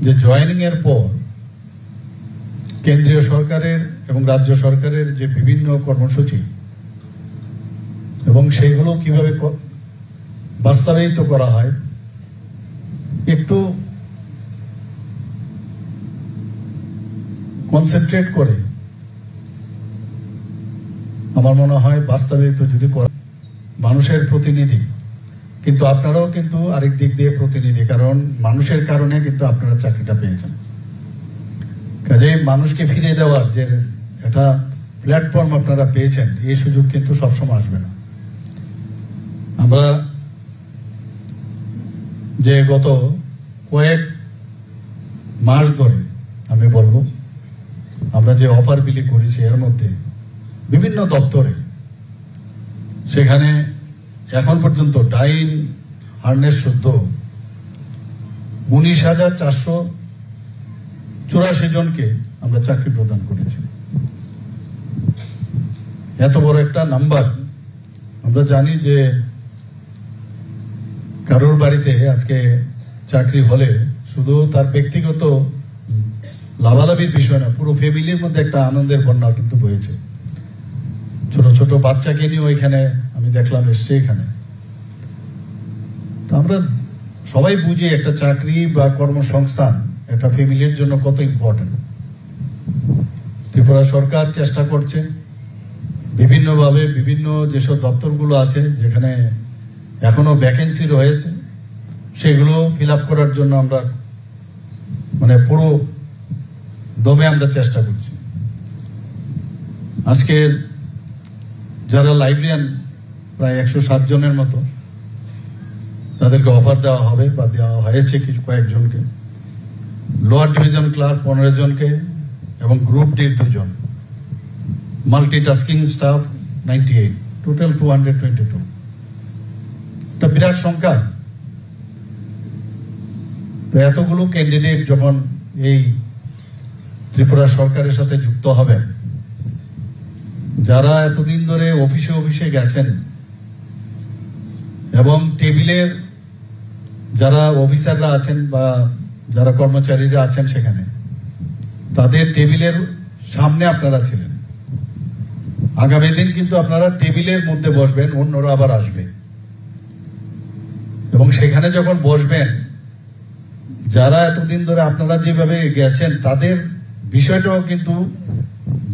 যে জয়েনিং এর পর কেন্দ্রীয় সরকারের এবং রাজ্য সরকারের যে বিভিন্ন কর্মসূচি এবং সেগুলো কিভাবে বাস্তবায়িত করা হয় একটু কনসেন্ট্রেট করে আমার মনে হয় বাস্তবায়িত যদি করা মানুষের প্রতিনিধি, কিন্তু আপনারাও কিন্তু আরেক দিক দিয়ে প্রতিনিধি, কারণ মানুষের কারণে কিন্তু আপনারা চাকরিটা পেয়েছেন। কাজেই মানুষকে ফিরিয়ে দেওয়ার যে একটা প্ল্যাটফর্ম আপনারা পেয়েছেন, এই সুযোগ কিন্তু সবসময় আসবে না। আমরা যে গত কয়েক মাস ধরে আমি বলবো আমরা যে অফার বিলি করেছি এর মধ্যে বিভিন্ন দপ্তরে, সেখানে এখন পর্যন্ত ডাইন হার্নেস শুদ্ধ 19,484 জনকে আমরা চাকরি প্রদান করেছি। এত বড় একটা নাম্বার। আমরা জানি যে কারোর বাড়িতে আজকে চাকরি হলে শুধু তার ব্যক্তিগত লাভালাভির বিষয় না, পুরো ফ্যামিলির মধ্যে একটা আনন্দের বন্যা কিন্তু বয়েছে। ছোট ছোট বাচ্চাকে নিয়ে ওইখানে আমি দেখলাম এসছে এখানে। তো আমরা সবাই বুঝি একটা চাকরি বা কর্মসংস্থান একটা ফ্যামিলির জন্য কত ইম্পর্টেন্ট। ত্রিপুরা সরকার চেষ্টা করছে বিভিন্নভাবে, বিভিন্ন যেসব দপ্তরগুলো আছে যেখানে এখনো ভ্যাকেন্সি রয়েছে সেগুলো ফিল আপ করার জন্য আমরা মানে পুরো দমে আমরা চেষ্টা করছি। আজকে যারা লাইব্রেরিয়ান প্রায় 107 জনের মতো, তাদেরকে অফার দেওয়া হবে বা দেওয়া হয়েছে কিছু কয়েকজনকে। লোয়ার ডিভিশন ক্লার্ক 15 জনকে এবং গ্রুপ ডি 2 জন, মাল্টিটাস্কিং স্টাফ 98, টোটাল 222। একটা বিরাট সংখ্যা। তো এতগুলো ক্যান্ডিডেট যখন এই ত্রিপুরা সরকারের সাথে যুক্ত হবেন, যারা এতদিন ধরে অফিসে অফিসে গেছেন এবং টেবিলের যারা অফিসাররা আছেন বা যারা কর্মচারীরা আছেন সেখানে, তাদের টেবিলের সামনে আপনারা ছিলেন। আগামী দিন কিন্তু আপনারা টেবিলের মধ্যে বসবেন, অন্যরা আবার আসবে এবং সেখানে যখন বসবেন, যারা এতদিন ধরে আপনারা যেভাবে গেছেন তাদের বিষয়টাও কিন্তু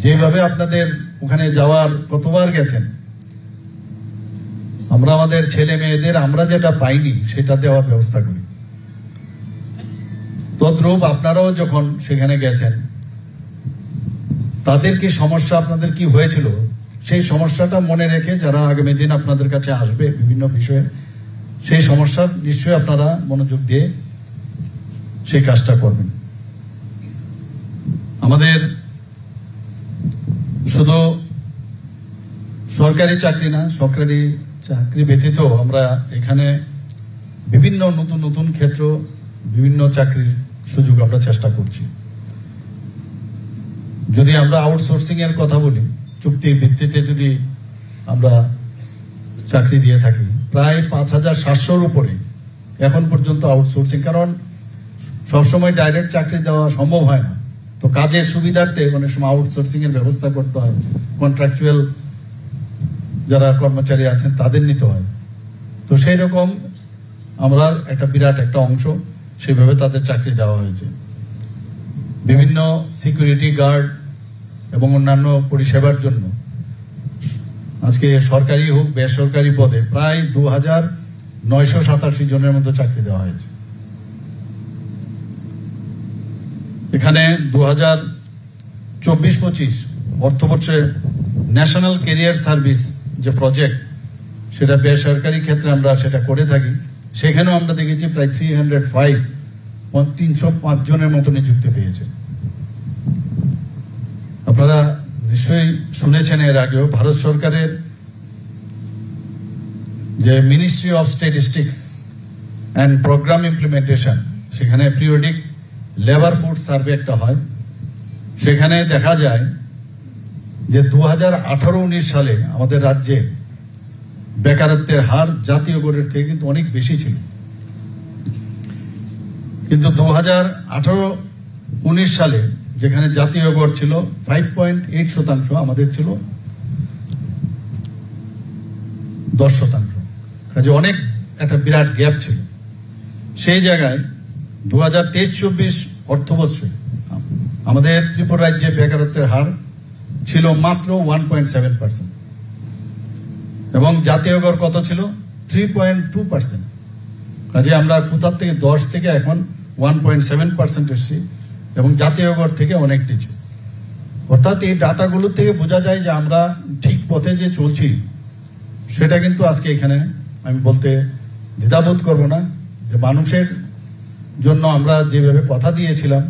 যেভাবে আপনাদের ওখানে যাওয়ার কতবার গেছেন, আমরা আমাদের ছেলে মেয়েদের আমরা যেটা পাইনি সেটা দেওয়ার ব্যবস্থা করি। তদ্রূপ আপনারাও যখন সেখানে গেছেন, তাদের কি সমস্যা, আপনাদের কি হয়েছিল, সেই সমস্যাটা মনে রেখে যারা আগামী দিন আপনাদের কাছে আসবে বিভিন্ন বিষয়ে, সেই সমস্যার নিশ্চয়ই আপনারা মনোযোগ দিয়ে সেই কাজটা করবেন। আমাদের শুধু সরকারি চাকরি না, সরকারি চাকরি ব্যতীত আমরা এখানে বিভিন্ন নতুন নতুন ক্ষেত্র, বিভিন্ন চাকরির সুযোগ আমরা চেষ্টা করছি। যদি আমরা আউটসোর্সিং এর কথা বলি, চুক্তির ভিত্তিতে যদি আমরা চাকরি দিয়ে থাকি, প্রায় 5,700-র উপরে এখন পর্যন্ত আউটসোর্সিং। কারণ সবসময় ডাইরেক্ট চাকরি দেওয়া সম্ভব হয় না, তো কাজের সুবিধার্থে অনেক সময় আউটসোর্সিং এর ব্যবস্থা করতে হয়, কন্ট্রাকচুয়াল যারা কর্মচারী আছেন তাদের নিতে হয়। তো সেই রকম আমরা একটা বিরাট একটা অংশ সেভাবে তাদের চাকরি দেওয়া হয়েছে। বিভিন্ন সিকিউরিটি গার্ড এবং অন্যান্য পরিষেবার জন্য আজকে সরকারি হোক বেসরকারি পদে প্রায় 2,987 জনের মতো চাকরি দেওয়া হয়েছে। এখানে 2024-25 অর্থবর্ষে ন্যাশনাল ক্যারিয়ার সার্ভিস যে প্রজেক্ট, সেটা বেসরকারি ক্ষেত্রে আমরা সেটা করে থাকি। সেখানেও আমরা দেখেছি প্রায় 305 জনের মতো নিযুক্তি পেয়েছে। আপনারা নিশ্চয়ই শুনেছেন এর আগেও ভারত সরকারের যে ministry of statistics and programme implementation, সেখানে পিরিয়ডিক লেবার ফোর্স সার্ভে একটা হয়। সেখানে দেখা যায় যে 2018-19 সালে আমাদের রাজ্যে বেকারত্বের হার জাতীয় গড়ের থেকে কিন্তু অনেক বেশি ছিল। কিন্তু 2018-19 সালে যেখানে জাতীয় গড় ছিল 5.8%, আমাদের ছিল 10%। কাজে অনেক একটা বিরাট গ্যাপ ছিল। সেই জায়গায় 2023-24 অর্থবর্ষে আমাদের ত্রিপুরা রাজ্যে বেকারত্বের হার ছিল মাত্র 1.7%, এবং জাতীয় গড় কত ছিল? 3.2%। কাজে আমরা কোথা থেকে 10 থেকে এখন 1.7% এসেছি, এবং জাতীয় গড় থেকে অনেক নিচু। অর্থাৎ এই ডাটাগুলো থেকে বোঝা যায় যে আমরা ঠিক পথে যে চলছি, সেটা কিন্তু আজকে এখানে আমি বলতে দ্বিধাবোধ করব না যে মানুষের জন্য আমরা যেভাবে কথা দিয়েছিলাম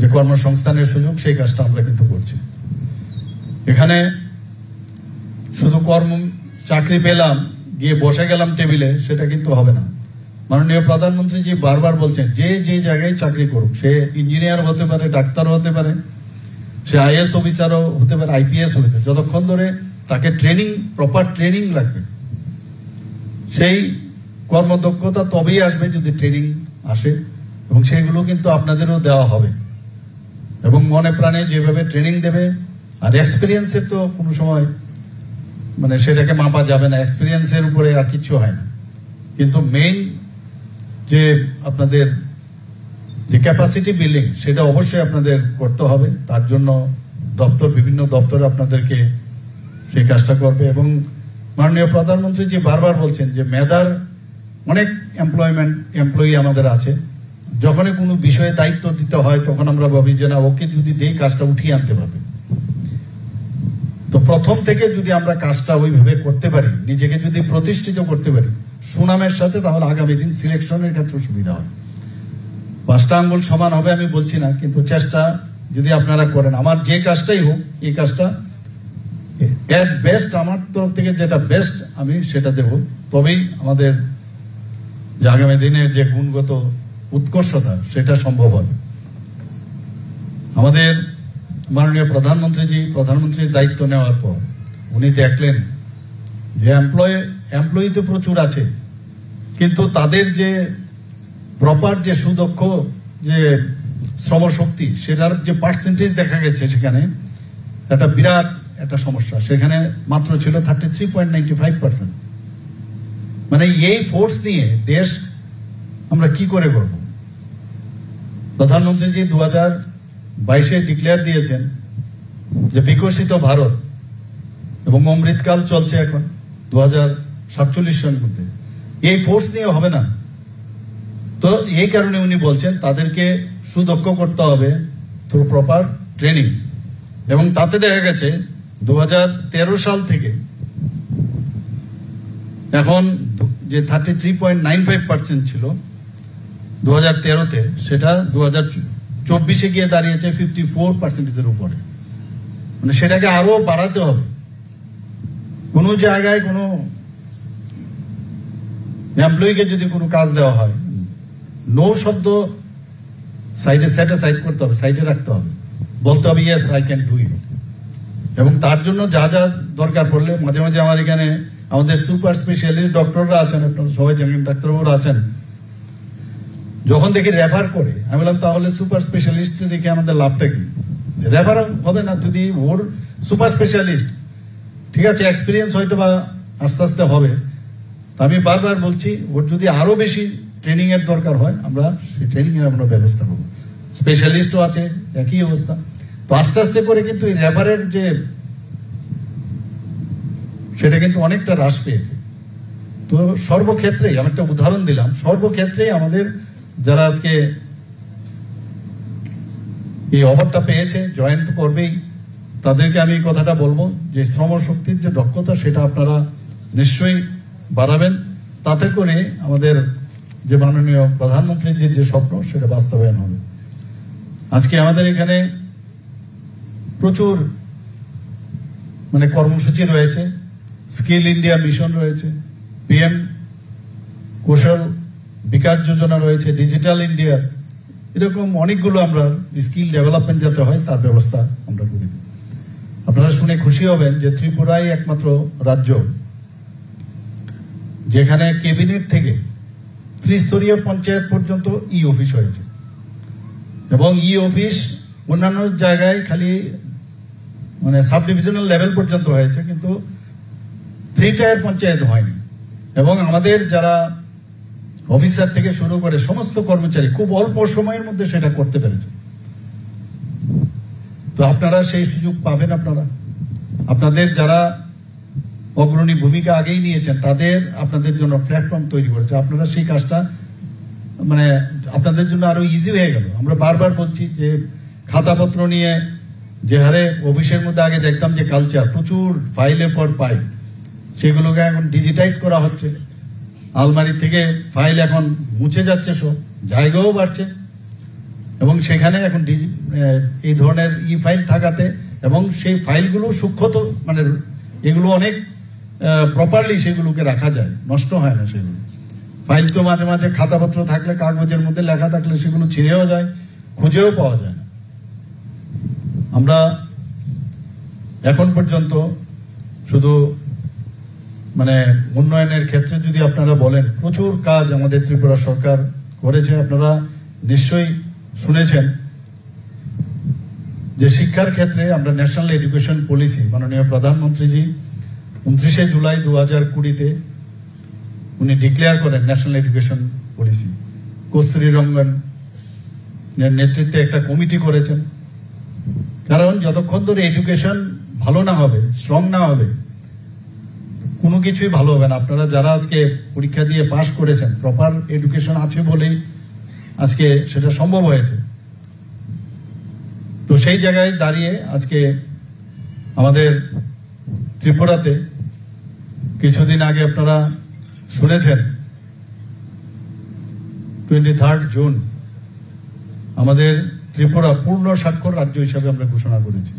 যে কর্মসংস্থানের সুযোগ, সেই কাজটা আমরা কিন্তু করছি। এখানে শুধু চাকরি পেলাম, গিয়ে বসে গেলাম টেবিলে, সেটা কিন্তু হবে না। মাননীয় প্রধানমন্ত্রী জি বারবার বলছেন যে জায়গায় চাকরি করুক, সে ইঞ্জিনিয়ার হতে পারে, ডাক্তার হতে পারে, সে আইএস অফিসারও হতে পারে, আইপিএস হতে পারে, যতক্ষণ ধরে তাকে প্রপার ট্রেনিং লাগবে। সেই কর্মদক্ষতা তবেই আসবে যদি ট্রেনিং আসে, এবং সেইগুলো কিন্তু আপনাদেরও দেওয়া হবে, এবং মনে প্রাণে যেভাবে ট্রেনিং দেবে। আর এক্সপিরিয়েন্সের তো কোনো সময় সেটাকে মাপা যাবে না, এক্সপিরিয়েন্সের উপরে আর কিছু হয় না। কিন্তু মেইন যে আপনাদের যে ক্যাপাসিটি বিল্ডিং, সেটা অবশ্যই আপনাদের করতে হবে। তার জন্য বিভিন্ন দপ্তর আপনাদেরকে সেই কাজটা করবে। এবং মাননীয় প্রধানমন্ত্রী জি বারবার বলছেন যে মেধার অনেক এমপ্লয়ি আমাদের আছে, যখনই কোনো বিষয়ে দায়িত্ব দিতে হয় তখন আমরা ভাবি যে না, ওকে যদি দেই কাজটা উঠিয়ে আনতে পারবে। তো প্রথম থেকে যদি আমরা কাজটা ওইভাবে করতে পারি, নিজেকে যদি প্রতিষ্ঠিত করতে পারি সুনামের সাথে, তাহলে আগামী দিন সিলেকশনের ক্ষেত্রে সুবিধা হয়। 5টা আঙ্গুল সমান হবে আমি বলছি না, কিন্তু চেষ্টা যদি আপনারা করেন, আমার যে কাজটাই হোক, এই কাজটা এট বেস্ট আমার তরফ থেকে যেটা বেস্ট আমি সেটা দেব, তবেই আমাদের যে আগামী দিনের যে গুণগত উৎকর্ষতা সেটা সম্ভব হবে। আমাদের মাননীয় প্রধানমন্ত্রীর দায়িত্ব নেওয়ার পর উনি দেখলেন যে এমপ্লয়ি তো প্রচুর আছে, কিন্তু তাদের যে প্রপার যে সুদক্ষ যে শ্রমশক্তি, সেটার যে পার্সেন্টেজ দেখা গেছে সেখানে একটা বিরাট একটা সমস্যা। সেখানে মাত্র ছিল 33.95%। এই ফোর্স নিয়ে দেশ আমরা কি করে করব? প্রধানমন্ত্রীজি 2022-এ ডিক্লেয়ার দিয়েছেন যে বিকশিত ভারত, এবং অমৃতকাল চলছে এখন 2047 সালের মধ্যে। এই ফোর্স নিয়ে হবে না। তো এই কারণে উনি বলছেন তাদেরকে সুদক্ষ করতে হবে থ্রু প্রপার ট্রেনিং। এবং তাতে দেখা গেছে 2013 সাল থেকে এখন যে 33.95% ছিল 2013-তে, সেটা 2024-এ গিয়ে দাঁড়িয়েছে 54%-এর উপরে। সেটাকে আরো বাড়াতে হবে। কোনো জায়গায় কোনো এমপ্লয়িকে যদি কোনো কাজ দেওয়া হয়, নো শব্দ সাইড করতে হবে, সাইডে রাখতে হবে, বলতে হবে yes I can do it. এবং তার জন্য যা যা দরকার পড়লে মাঝে মাঝে আমার এখানে আমাদের সুপার স্পেশালিস্ট ডক্টররা আছেন, আপনারা সবাই জানেন, ডাক্তারবাবুরা আছেন, যখন দেখি রেফার করে, আমি বললাম তাহলে সুপার স্পেশালিস্ট রেখে আমাদের লাভটা কি? রেফার হবে না যদি ওর সুপার স্পেশালিস্ট, ঠিক আছে, এক্সপিরিয়েন্স হয়তো বা আস্তে আস্তে হবে। আমি বারবার বলছি, ওর যদি আরো বেশি ট্রেনিং এর দরকার হয়, আমরা সেই ট্রেনিং এর আমরা ব্যবস্থা করবো। স্পেশালিস্টও আছে, একই অবস্থা। তো আস্তে আস্তে করে কিন্তু এই রেফারের যে সেটা কিন্তু অনেকটা হ্রাস পেয়েছে। তো সর্বক্ষেত্রেই আমি একটা উদাহরণ দিলাম, সর্বক্ষেত্রেই আমাদের যারা আজকে এই অফারটা পেয়েছে, জয়েন তো করবেই, তাদেরকে আমি কথাটা বলবো যে শ্রমশক্তির যে দক্ষতা সেটা আপনারা নিশ্চয়ই বাড়াবেন, তাতে করে আমাদের যে মাননীয় প্রধানমন্ত্রীর যে স্বপ্ন সেটা বাস্তবায়ন হবে। আজকে আমাদের এখানে প্রচুর কর্মসূচি রয়েছে, স্কিল ইন্ডিয়া মিশন রয়েছে, PM কৌশল বিকাশ যোজনা রয়েছে, ডিজিটাল ইন্ডিয়া, এরকম অনেকগুলো আমরা স্কিল ডেভেলপমেন্ট যাতে হয় তার ব্যবস্থা আমরা করি। আপনারা শুনে খুশি হবেন যে ত্রিপুরাই একমাত্র রাজ্য যেখানে ক্যাবিনেট থেকে ত্রিস্তরীয় পঞ্চায়েত পর্যন্ত ই অফিস হয়েছে, এবং ই অফিস অন্যান্য জায়গায় খালি মানে সাব ডিভিশনাল লেভেল পর্যন্ত হয়েছে, কিন্তু 3 টায়ার পঞ্চায়েত হয়নি। এবং আমাদের যারা অফিসার থেকে শুরু করে সমস্ত কর্মচারী খুব অল্প সময়ের মধ্যে সেটা করতে পেরেছে। তো আপনারা সেই সুযোগ পাবেন। আপনাদের যারা অগ্রণী ভূমিকা আগেই নিয়েছেন তাদের আপনাদের জন্য প্ল্যাটফর্ম তৈরি করেছে। আপনারা সেই কাজটা মানে আপনাদের জন্য আরো ইজি হয়ে গেল। আমরা বারবার বলছি যে খাতাপত্র নিয়ে যে হারে অফিসের মধ্যে আগে দেখতাম যে কালচার, প্রচুর ফাইলের পর ফাইল, সেগুলোকে এখন ডিজিটাইজ করা হচ্ছে। আলমারি থেকে ফাইল এখন মুছে যাচ্ছে, সব জায়গাও বাড়ছে, এবং সেখানে এখন এই ধরনের ই ফাইল থাকাতে এবং সেই ফাইলগুলো সূক্ষ্ম মানে এগুলো অনেক প্রপারলি সেগুলোকে রাখা যায়, নষ্ট হয় না সেগুলো। ফাইল তো মাঝে মাঝে খাতাপত্র থাকলে, কাগজের মধ্যে লেখা থাকলে সেগুলো ছিঁড়েও যায়, খুঁজেও পাওয়া যায় না। আমরা এখন পর্যন্ত শুধু মানে উন্নয়নের ক্ষেত্রে যদি আপনারা বলেন, প্রচুর কাজ আমাদের ত্রিপুরা সরকার করেছে। আপনারা নিশ্চয়ই শুনেছেন যে শিক্ষার ক্ষেত্রে আমরা ন্যাশনাল এডুকেশন পলিসি মাননীয় প্রধানমন্ত্রীজি 29শে জুলাই 2020-তে উনি ডিক্লেয়ার করেন ন্যাশনাল এডুকেশন পলিসি। কস্তুরী রঙ্গন নেতৃত্বে একটা কমিটি করেছেন, কারণ যতক্ষণ ধরে এডুকেশন ভালো না হবে, স্ট্রং না হবে, কোনো কিছুই ভালো হবে না। আপনারা যারা আজকে পরীক্ষা দিয়ে পাশ করেছেন, প্রপার এডুকেশন আছে বলেই আজকে সেটা সম্ভব হয়েছে। তো সেই জায়গায় দাঁড়িয়ে আজকে আমাদের ত্রিপুরাতে কিছুদিন আগে আপনারা শুনেছেন 23 জুন আমাদের ত্রিপুরা পূর্ণ স্বাক্ষর রাজ্য হিসাবে আমরা ঘোষণা করেছি।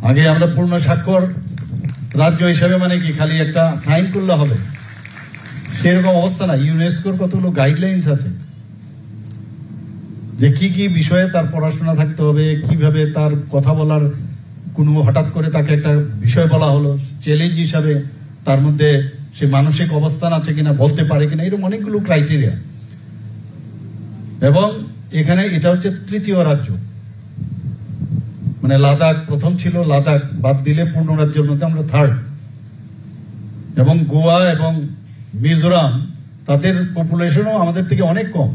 আগে আমরা পূর্ণ স্বাক্ষর রাজ্য হিসাবে মানে কি খালি একটা সাইন করলে হবে সেরকম অবস্থা না। ইউনেস্কোর কতগুলো গাইডলাইন্স আছে যে কি কি বিষয়ে তার পড়াশোনা থাকতে হবে, কিভাবে তার কথা বলার, কোনো হঠাৎ করে তাকে একটা বিষয় বলা হলো চ্যালেঞ্জ হিসাবে তার মধ্যে সে মানসিক অবস্থান আছে কিনা, বলতে পারে কিনা, এরকম অনেকগুলো ক্রাইটেরিয়া। এবং এখানে এটা হচ্ছে তৃতীয় রাজ্য, মানে লাদাখ প্রথম ছিল, লাদাখ বাদ দিলে পূর্ণ রাজ্যের মধ্যে আমরা 3rd। এবং গোয়া এবং মিজোরাম তাদের পপুলেশনও আমাদের থেকে অনেক কম,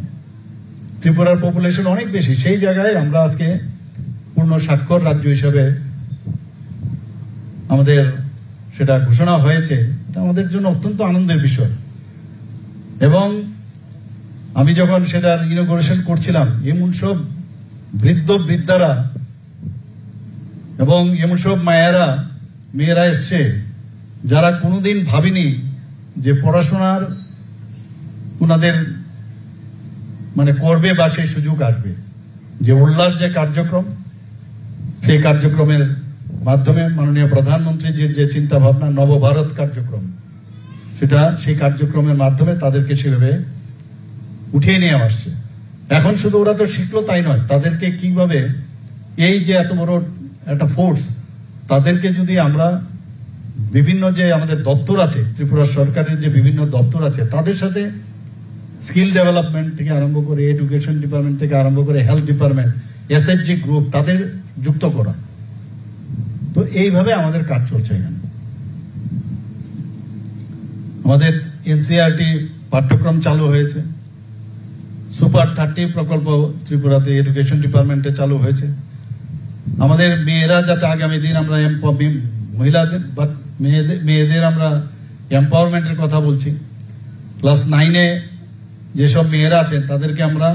ত্রিপুরার পপুলেশন অনেক বেশি। সেই জায়গায় আমরা আজকে পূর্ণ স্বাক্ষর রাজ্য হিসাবে আমাদের সেটা ঘোষণা হয়েছে। এটা আমাদের জন্য অত্যন্ত আনন্দের বিষয়। এবং আমি যখন সেটার ইনোগ্রেশন করছিলাম, এমন সব বৃদ্ধারা এবং এমন সব মেয়েরা এসছে যারা কোনোদিন ভাবিনি যে পড়াশোনার ওনাদের মানে করবে বা সেই সুযোগ আসবে। যে উল্লাস যে কার্যক্রম, সেই কার্যক্রমের মাধ্যমে মাননীয় প্রধানমন্ত্রীজির যে চিন্তা ভাবনা নবভারত কার্যক্রম, সেটা সেই কার্যক্রমের মাধ্যমে তাদেরকে সেভাবে উঠিয়ে নিয়ে আসছে। এখন শুধু ওরা তো শিখলো তাই নয়, তাদেরকে কিভাবে এই যে এত বড় একটা ফোর্স, তাদেরকে যদি আমরা বিভিন্ন যে আমাদের দপ্তর আছে, ত্রিপুরা সরকারের যে বিভিন্ন দপ্তর আছে, তাদের সাথে স্কিল ডেভেলপমেন্ট থেকে আরম্ভ করে, এডুকেশন ডিপার্টমেন্ট থেকে আরম্ভ করে, হেলথ ডিপার্টমেন্ট, এসএইচজি গ্রুপ, তাদের যুক্ত করা। তো এইভাবে আমাদের কাজ চলছে। এখানে আমাদের এনসিইআরটি পাঠ্যক্রম চালু হয়েছে, সুপার 30 প্রকল্প ত্রিপুরাতে এডুকেশন ডিপার্টমেন্টে চালু হয়েছে। আমাদের মেয়েরা যাতে আগামী দিন আমরা মহিলাদের বা মেয়েদের আমরা এম্পাওয়ারমেন্টের কথা বলছি। ক্লাস 9-এ যেসব মেয়েরা আছেন তাদেরকে আমরা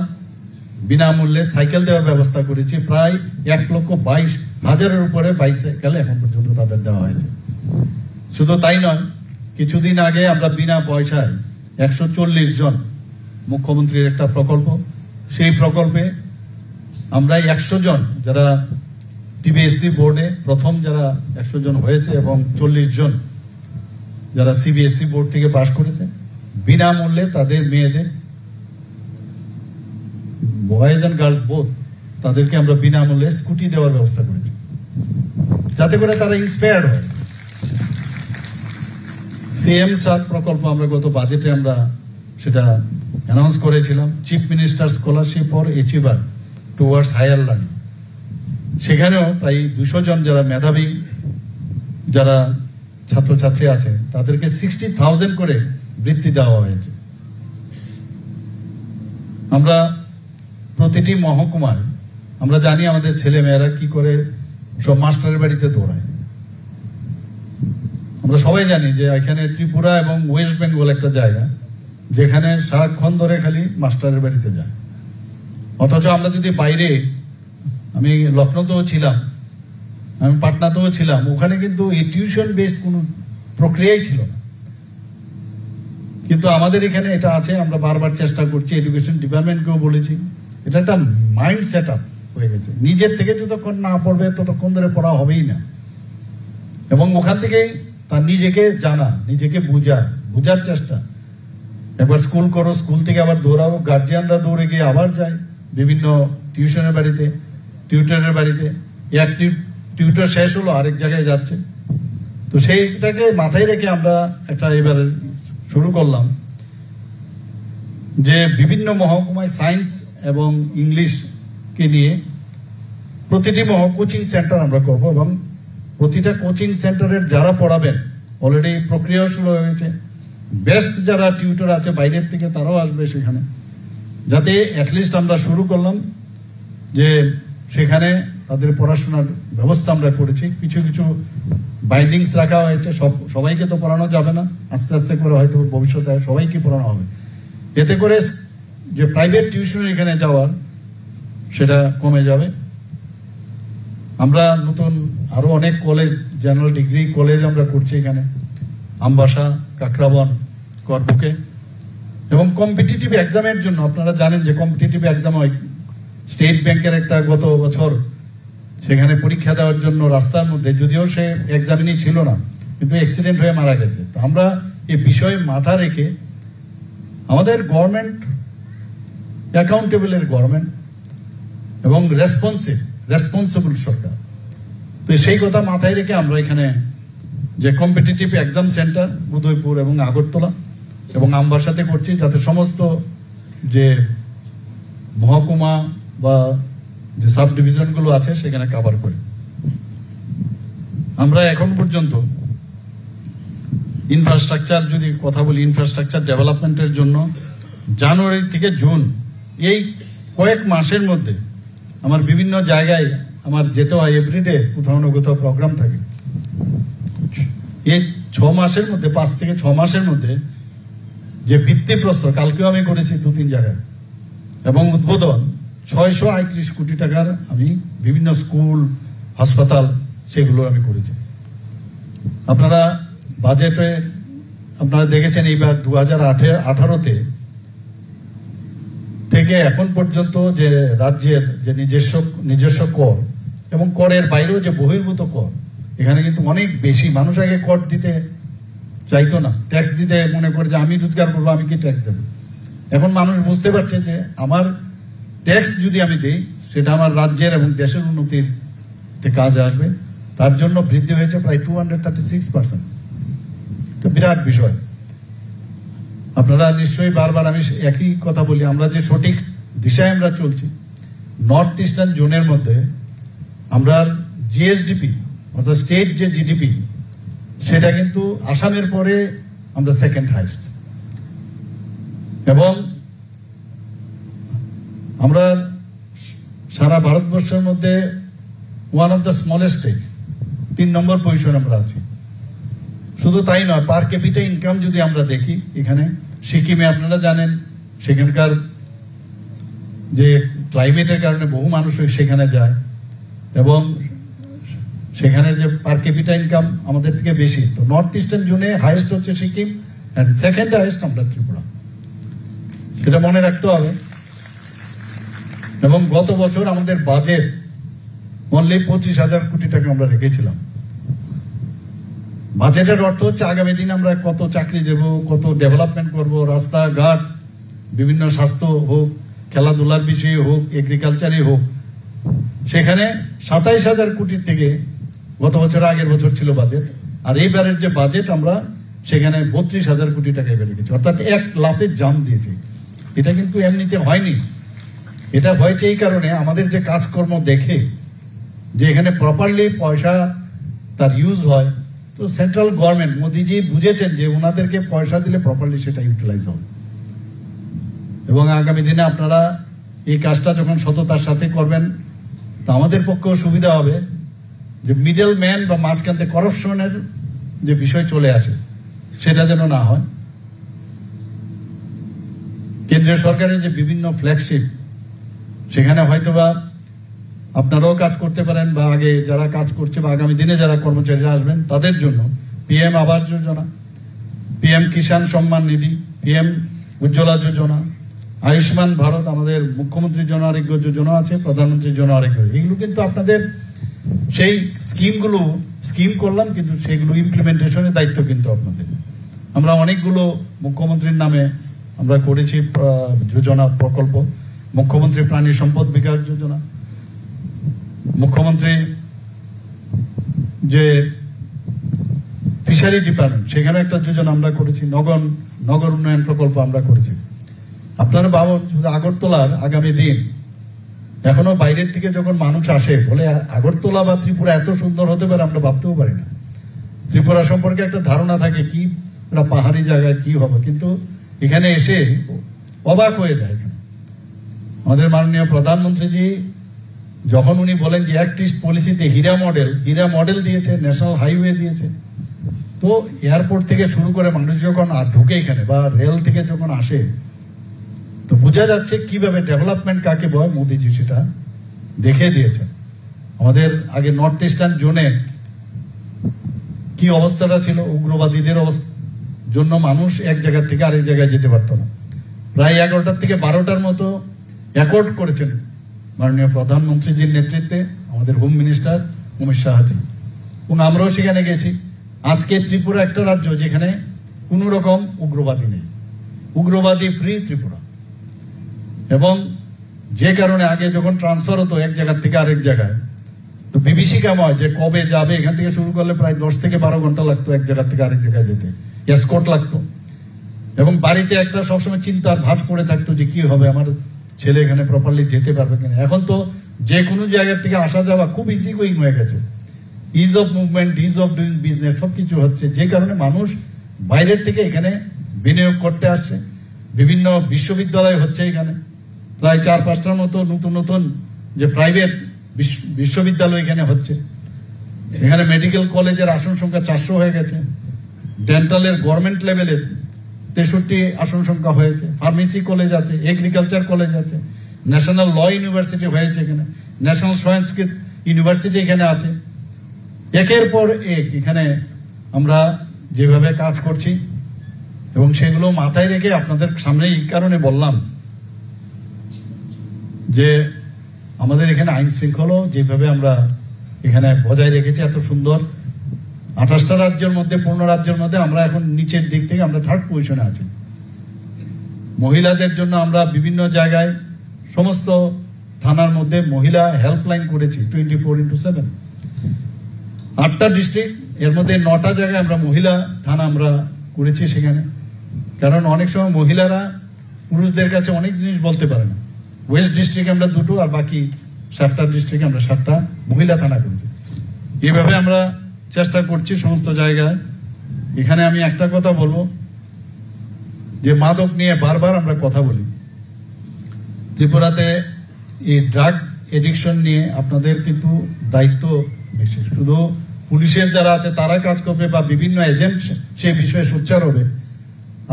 বিনামূল্যে সাইকেল দেওয়ার ব্যবস্থা করেছি। প্রায় 1,22,000-এর উপরে বাইসাইকেল এখন পর্যন্ত তাদের দেওয়া হয়েছে। শুধু তাই নয়, কিছুদিন আগে আমরা বিনা পয়সায় 140 জন, মুখ্যমন্ত্রীর একটা প্রকল্প, সেই প্রকল্পে আমরা 100 জন যারা টিবিএসসি বোর্ডে প্রথম যারা 100 জন হয়েছে এবং 40 জন যারা সিবিএসসি বোর্ড থেকে পাশ করেছে, বিনামূল্যে তাদের মেয়েদের, বয়েজ এন্ড গার্লস বোথ, তাদেরকে আমরা বিনামূল্যে স্কুটি দেওয়ার ব্যবস্থা করেছি, যাতে করে তারা ইন্সপায়ার্ড হয়। সিএম সাত প্রকল্প আমরা গত বাজেটে আমরা সেটা অ্যানাউন্স করেছিলাম, chief minister scholarship for achiever towards higher learning. সেখানেও প্রায় 200 জন যারা মেধাবী যারা ছাত্রছাত্রী আছে তাদেরকে 60,000 করে বৃত্তি দেওয়া হয়েছে। আমরা প্রতিটি মহকুমায় আমরা জানি আমাদের ছেলে মেয়েরা কি করে সব মাস্টারের বাড়িতে দৌড়ায়। আমরা সবাই জানি যে এখানে ত্রিপুরা এবং ওয়েস্ট বেঙ্গল একটা জায়গা যেখানে সারাক্ষণ ধরে খালি মাস্টারের বাড়িতে যায়। অথচ আমরা যদি বাইরে, আমি লখনৌতেও ছিলাম, আমি পাটনাতেও ছিলাম, ওখানে কিন্তু এই টিউশন বেসড কোনো প্রক্রিয়াই ছিল না। কিন্তু আমাদের এখানে এটা আছে, আমরা বারবার চেষ্টা করছি, এডুকেশন ডিপার্টমেন্টকেও বলেছি, এটা একটা মাইন্ড সেট আপ হয়ে গেছে। নিজের থেকে যতক্ষণ না পড়বে ততক্ষণ ধরে পড়া হবেই না, এবং ওখান থেকেই তার নিজেকে জানা, নিজেকে বুঝার চেষ্টা। একবার স্কুল করো, স্কুল থেকে আবার দৌড়াবো, গার্জিয়ানরা দৌড়ে গিয়ে আবার যায় বিভিন্ন টিউশনের বাড়িতে, টিউটরের বাড়িতে, এক টিউটর শেষ হলো আরেক জায়গায় যাচ্ছে। তো সেইটাকে মাথায় রেখে আমরা একটা এবার শুরু করলাম যে বিভিন্ন মহকুমায় সায়েন্স এবং ইংলিশকে নিয়ে প্রতিটি কোচিং সেন্টার আমরা করব, এবং প্রতিটা কোচিং সেন্টারের যারা পড়াবেন অলরেডি প্রক্রিয়াও শুরু হয়ে গেছে। বেস্ট যারা টিউটর আছে বাইরের থেকে তারাও আসবে সেখানে, যাতে অ্যাটলিস্ট আমরা শুরু করলাম যে সেখানে তাদের পড়াশোনার ব্যবস্থা আমরা করেছি। কিছু কিছু বাইন্ডিংস রাখা হয়েছে, সবাইকে তো পড়ানো যাবে না, আস্তে আস্তে করে হয়তো ভবিষ্যতে সবাইকে পড়ানো হবে। এতে করে যে প্রাইভেট টিউশন এখানে যাওয়ার সেটা কমে যাবে। আমরা নতুন আরো অনেক কলেজ, জেনারেল ডিগ্রি কলেজ আমরা করছি এখানে, আমবাসা, কাকরাবন, করবুকে। এবং কম্পিটিটিভ এক্সামের জন্য আপনারা জানেন যে কম্পিটিটিভ এক্সাম হয়, স্টেট ব্যাংকের একটা গত বছর সেখানে পরীক্ষা দেওয়ার জন্য রাস্তার মধ্যে, যদিও সে এক্সামিনই ছিল না, কিন্তু অ্যাক্সিডেন্ট হয়ে মারা গেছে। তো আমরা এই বিষয়ে মাথা রেখে আমাদের গভর্নমেন্ট অ্যাকাউন্টেবলের গভর্নমেন্ট এবং রেসপন্সিবল সরকার, তো সেই কথা মাথায় রেখে আমরা এখানে যে কম্পিটিটিভ এক্সাম সেন্টার উদয়পুর এবং আগরতলা এবং আমবাসাতে করছি, যাতে সমস্ত যে মহকুমা বা যে সাব ডিভিশনগুলো আছে সেখানে কভার করি। আমরা এখন পর্যন্ত ইনফ্রাস্ট্রাকচার যদি কথা বলি, ইনফ্রাস্ট্রাকচার ডেভেলপমেন্টের জন্য জানুয়ারি থেকে জুন এই কয়েক মাসের মধ্যে আমার বিভিন্ন জায়গায় আমার যেতে হয়, এভরিডে কোথাও না কোথাও প্রোগ্রাম থাকে। এই 6 মাসের মধ্যে, 5 থেকে 6 মাসের মধ্যে যে ভিত্তিপ্রস্তর, কালকেও আমি করেছি 2-3 জায়গায়, এবং উদ্বোধন 638 কোটি টাকার আমি বিভিন্ন স্কুল, হাসপাতাল সেগুলো আমি করেছি। আপনারা বাজেটে আপনারা দেখেছেন এইবার 2018-তে থেকে এখন পর্যন্ত যে রাজ্যের যে নিজস্ব কর এবং করের বাইরেও যে বহির্ভূত কর, এখানে কিন্তু অনেক বেশি। মানুষ আগে কর দিতে চাইতো না, ট্যাক্স দিতে মনে করে যে আমি রোজগার করবো, আমি কি ট্যাক্স দেবো। এখন মানুষ বুঝতে পারছে যে আমার ট্যাক্স যদি আমি দিই সেটা আমার রাজ্যের এবং দেশের উন্নতির কাজে আসবে। তার জন্য বৃদ্ধি হয়েছে প্রায় 236%। বিরাট বিষয়। আপনারা নিশ্চয়ই বারবার আমি একই কথা বলি, আমরা যে সঠিক দিশায় আমরা চলছি। নর্থ ইস্টার্ন জোনের মধ্যে আমরা জিএসডিপি অর্থাৎ স্টেট যে জিডিপি সেটা কিন্তু আসামের পরে আমরা সেকেন্ড হাইস্ট, এবং আমরা সারা ভারতবর্ষের মধ্যে one of the smallest state, 3 number position আমরা আছি। শুধু তাই নয়, পার ক্যাপিটা ইনকাম যদি আমরা দেখি, এখানে সিকিমে আপনারা জানেন সেখানকার যে ক্লাইমেটের কারণে বহু মানুষ সেখানে যায়, এবং সেখানে যে পার ক্যাপিটা ইনকাম আমাদের থেকে বেশি। তো নর্থ ইস্টার্ন জোনে হাইয়েস্ট হচ্ছে সিকিম, এন্ড সেকেন্ড হাইয়েস্ট আমরা ত্রিপুরা, সেটা মনে রাখতে হবে। এবং গত বছর আমাদের বাজেট অনলি 25,000 কোটি টাকা আমরা রেখেছিলাম। বাজেটের অর্থ হচ্ছে আগামী দিন আমরা কত চাকরি দেব, কত ডেভেলপমেন্ট করব, রাস্তাঘাট, বিভিন্ন স্বাস্থ্য হোক, খেলাধুলার বিষয়ে হোক, এগ্রিকালচারে হোক। সেখানে 27,000 কোটির থেকে গত বছর আগের বছর ছিল বাজেট, আর এইবারের যে বাজেট আমরা সেখানে 32,000 কোটি টাকায় বেড়ে গেছে, অর্থাৎ এক লাফে জাম দিয়েছে। এটা কিন্তু এমনিতে হয়নি, এটা হয়েছে এই কারণে আমাদের যে কাজকর্ম দেখে যে এখানে প্রপারলি পয়সা তার ইউজ হয়। তো সেন্ট্রাল গভর্নমেন্ট মোদিজি বুঝেছেন যে ওনাদেরকে পয়সা দিলে প্রপারলি সেটা ইউটিলাইজ হবে, এবং আগামী দিনে আপনারা এই কাজটা যখন সততার সাথে করবেন তো আমাদের পক্ষেও সুবিধা হবে, যে মিডল ম্যান বা মাঝখান থেকে করাপশনের যে বিষয় চলে আসে সেটা যেন না হয়। কেন্দ্রীয় সরকারের যে বিভিন্ন ফ্ল্যাগশিপ, সেখানে হয়তোবা আপনারাও কাজ করতে পারেন, বা আগে যারা কাজ করছে বা আগামী দিনে যারা কর্মচারীরা আসবেন তাদের জন্য PM Awas Yojana, PM Kisan Samman Nidhi, PM Ujjwala যোজনা, আয়ুষ্মান ভারত, আমাদের মুখ্যমন্ত্রীর জন আরোগ্য যোজনা আছে, প্রধানমন্ত্রীর জন আরোগ্য, এগুলো কিন্তু আপনাদের সেই স্কিম করলাম, কিন্তু সেগুলো ইমপ্লিমেন্টেশনের দায়িত্ব কিন্তু আপনাদের। আমরা অনেকগুলো মুখ্যমন্ত্রীর নামে আমরা করেছি যোজনা প্রকল্প, মুখ্যমন্ত্রী প্রাণী সম্পদ বিকাশ যোজনা, মুখ্যমন্ত্রী যে ফিশারি ডিপার্টমেন্ট সেখানে একটা যোজনা আমরা করেছি, নগর উন্নয়ন প্রকল্প আমরা করেছি। আপনারা ভাবুন, শুধু আগরতলার আগামী দিন এখনো বাইরের থেকে যখন মানুষ আসে বলে আগরতলা বা ত্রিপুরা এত সুন্দর হতে পারে আমরা ভাবতেও পারি না। ত্রিপুরা সম্পর্কে একটা ধারণা থাকে কি একটা পাহাড়ি জায়গায় কি হবে, কিন্তু এখানে এসে অবাক হয়ে যায়। এখানে আমাদের মাননীয় প্রধানমন্ত্রীজি যখন উনি বলেন যে অ্যাক্ট ইস্ট পলিসিতে হীরা মডেল দিয়েছে, ন্যাশনাল হাইওয়ে দিয়েছে, তো এয়ারপোর্ট থেকে শুরু করে মানুষ যখন ঢুকে এখানে বা রেল থেকে যখন আসে তো বোঝা যাচ্ছে কিভাবে ডেভেলপমেন্ট কাকে বয়, মোদিজি সেটা দেখে দিয়েছেন। আমাদের আগে নর্থ ইস্টার্ন জোনে কি অবস্থাটা ছিল, উগ্রবাদীদের জন্য মানুষ এক জায়গা থেকে আরেক জায়গায় যেতে পারতো না। প্রায় 11টার থেকে 12টার মতো অ্যাকর্ড করেছেন মাননীয় প্রধানমন্ত্রীজির নেতৃত্বে আমাদের হোম মিনিস্টার অমিত শাহজি, এবং আমরাও সেখানে গেছি। আজকে ত্রিপুরা একটা রাজ্য যেখানে কোন রকম উগ্রবাদী নেই, উগ্রবাদী ফ্রি ত্রিপুরা। এবং যে কারণে আগে যখন ট্রান্সফার হতো এক জায়গা থেকে আরেক জায়গায়, তো বিভীষিকাময় যে কবে যাবে, এখান থেকে শুরু করলে প্রায় 10 থেকে 12 ঘন্টা লাগতো এক জায়গা থেকে আরেক জায়গায় যেতে, এসকর্ট লাগতো, এবং বাড়িতে একটা সবসময় চিন্তার ভাঁজ পড়ে থাকতো যে কি হবে, আমার ছেলে এখানে প্রপারলি যেতে পারবে কিনা। এখন তো যে কোনো জায়গা থেকে আসা যাওয়া খুব ইজি গোয়িং হয়ে গেছে, is of movement, is of doing business সবকিছু হচ্ছে, যে কারণে মানুষ বাইরের থেকে এখানে বিনিয়োগ করতে আসছে। বিভিন্ন বিশ্ববিদ্যালয় হচ্ছে এখানে, প্রায় 4-5টার মতো নতুন যে প্রাইভেট বিশ্ববিদ্যালয় এখানে হচ্ছে। এখানে মেডিকেল কলেজের আসন সংখ্যা 400 হয়ে গেছে, ডেন্টালের গভর্নমেন্ট লেভেলের 63 আসন সংখ্যা হয়েছে, ফার্মেসি কলেজ আছে, এগ্রিকালচার কলেজ আছে, ন্যাশনাল ল ইউনিভার্সিটি হয়েছে এখানে, ন্যাশনাল সংস্কৃত ইউনিভার্সিটি এখানে আছে। একের পর এক এখানে আমরা যেভাবে কাজ করছি, এবং সেগুলো মাথায় রেখে আপনাদের সামনে এই কারণে বললাম যে আমাদের এখানে আইন শৃঙ্খলাও যেভাবে আমরা এখানে বজায় রেখেছি এত সুন্দর, 28টা রাজ্যের মধ্যে 15 রাজ্যের মধ্যে আমরা এখন নিচের দিক থেকে আমরা 3rd পজিশনে আছি। মহিলাদের জন্য আমরা বিভিন্ন জায়গায় সমস্ত থানার মধ্যে মহিলা হেল্পলাইন করেছি 24x7, 8টা ডিস্ট্রিক্ট, এর মধ্যে 9টা জায়গায় আমরা মহিলা থানা আমরা করেছি সেখানে। কারণ অনেক সময় মহিলারা পুরুষদের কাছে অনেক জিনিস বলতে পারে না। ওয়েস্ট ডিস্ট্রিক্টে আমরা 2টো, আর বাকি 7টা ডিস্ট্রিক্টে আমরা 7টা মহিলা থানা করেছি। এইভাবে আমরা চেষ্টা করছি সমস্ত জায়গায়। এখানে আমি একটা কথা বলবো, যে মাদক নিয়ে বারবার আমরা কথা বলি, ত্রিপুরাতে এই ড্রাগ এডিকশন নিয়ে আপনাদের কিন্তু দায়িত্ব বেশি। শুধু পুলিশের যারা আছে তারা কাজ করবে বা বিভিন্ন এজেন্ট সেই বিষয়ে সোচ্চার হবে,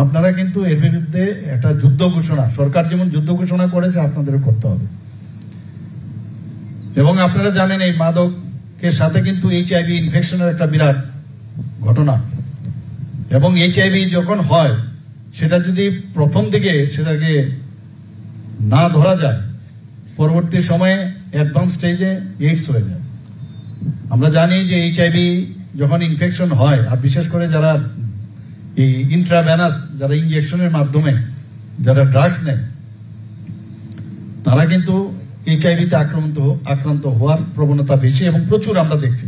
আপনারা কিন্তু এর বিরুদ্ধে একটা যুদ্ধ ঘোষণা, সরকার যেমন যুদ্ধ ঘোষণা করেছে আপনাদেরও করতে হবে। এবং আপনারা জানেন এই মাদকের সাথে কিন্তু HIV ইনফেকশনের একটা বিরাট ঘটনা, এবং HIV যখন হয় সেটা যদি প্রথম দিকে সেটাকে না ধরা যায়, পরবর্তী সময়ে অ্যাডভান্স স্টেজে এইডস হয়ে যায়। আমরা জানি যে HIV যখন ইনফেকশন হয়, আর বিশেষ করে যারা এই ইন্ট্রাভেনাস, যারা ইঞ্জেকশনের মাধ্যমে যারা ড্রাগস নেয়, তারা কিন্তু HIV তে আক্রান্ত হওয়ার প্রবণতা বেশি এবং প্রচুর আমরা দেখছি।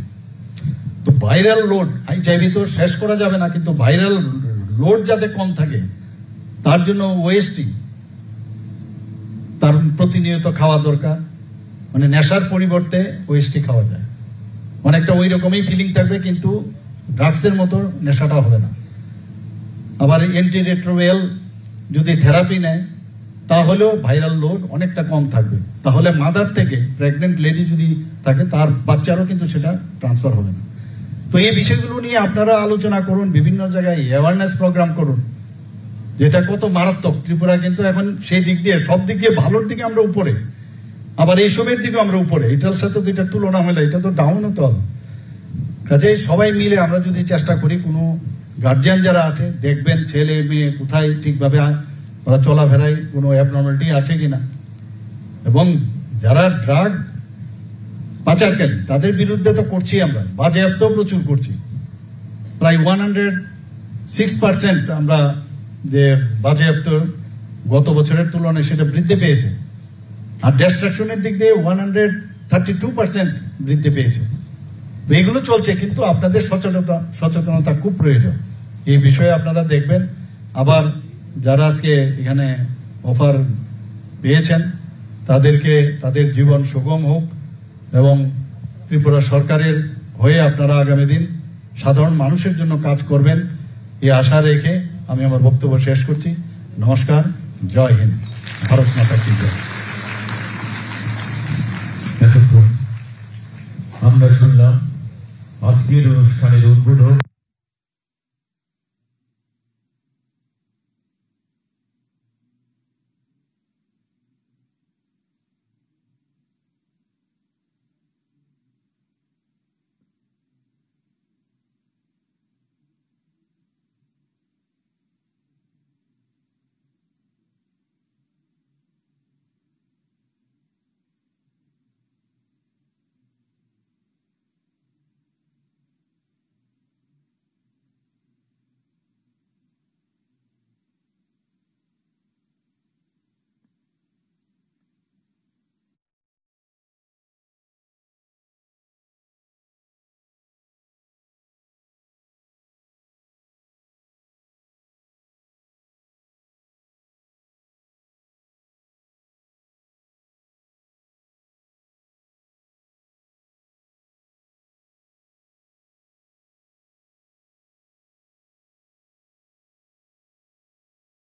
তো ভাইরাল লোড, এইচআইভি তো শেষ করা যাবে না, কিন্তু ভাইরাল লোড যাতে কম থাকে তার জন্য ওএসটি তার প্রতিনিয়ত খাওয়া দরকার। মানে নেশার পরিবর্তে ওএসটি খাওয়া যায়, অনেকটা ওই রকমই ফিলিং থাকবে, কিন্তু ড্রাগসের মতো নেশাটা হবে না। আবার অ্যান্টিরেট্রোভাইরাল যদি থেরাপি নেয় তাহলেও ভাইরাল লোড অনেকটা কম থাকবে। তাহলে মাদার থেকে প্রেগনেন্ট লেডি যদি থাকে তার বাচ্চারও কিন্তু সেটা ট্রান্সফার হবে না। তো এই বিষয়গুলো নিয়ে আপনারা আলোচনা করুন, বিভিন্ন জায়গায় অ্যাওয়ারনেস প্রোগ্রাম করুন, যেটা কত মারাত্মক। ত্রিপুরা কিন্তু এখন সেই দিক দিয়ে, সব দিক দিয়ে ভালোর দিকে আমরা উপরে, আবার এইসবের দিকে আমরা উপরে। এটার সাথে তো এটা তুলনা হলে এটা তো ডাউন হতে হবে। কাজে সবাই মিলে আমরা যদি চেষ্টা করি, কোনো গার্জিয়ান যারা আছে দেখবেন ছেলে মেয়ে কোথায় ঠিকভাবে ওরা চলাফেরায় কোনো অ্যাবনর্মালিটি আছে কিনা, এবং যারা ড্রাগ পাচারকারী তাদের বিরুদ্ধে তো করছি আমরা, বাজেয়াপ্ত প্রচুর করছি। প্রায় 106% আমরা যে বাজেয়াপ্ত গত বছরের তুলনায় সেটা বৃদ্ধি পেয়েছে। আর ডিস্ট্রাকশনের দিক দিয়ে 132% বৃদ্ধি পেয়েছে। তো এগুলো চলছে, কিন্তু আপনাদের সচেতনতা খুব প্রয়োজন। এই বিষয়ে আপনারা দেখবেন। আবার যারা আজকে এখানে অফার পেয়েছেন তাদেরকে তাদের জীবন সুগম হোক, এবং ত্রিপুরা সরকারের হয়ে আপনারা আগামী দিন সাধারণ মানুষের জন্য কাজ করবেন, এই আশা রেখে আমি আমার বক্তব্য শেষ করছি। নমস্কার, জয় হিন্দ, ভারত মাতা কি জয়। এতক্ষণ আমরা শুনলাম আজকের অনুষ্ঠানের উদ্বোধক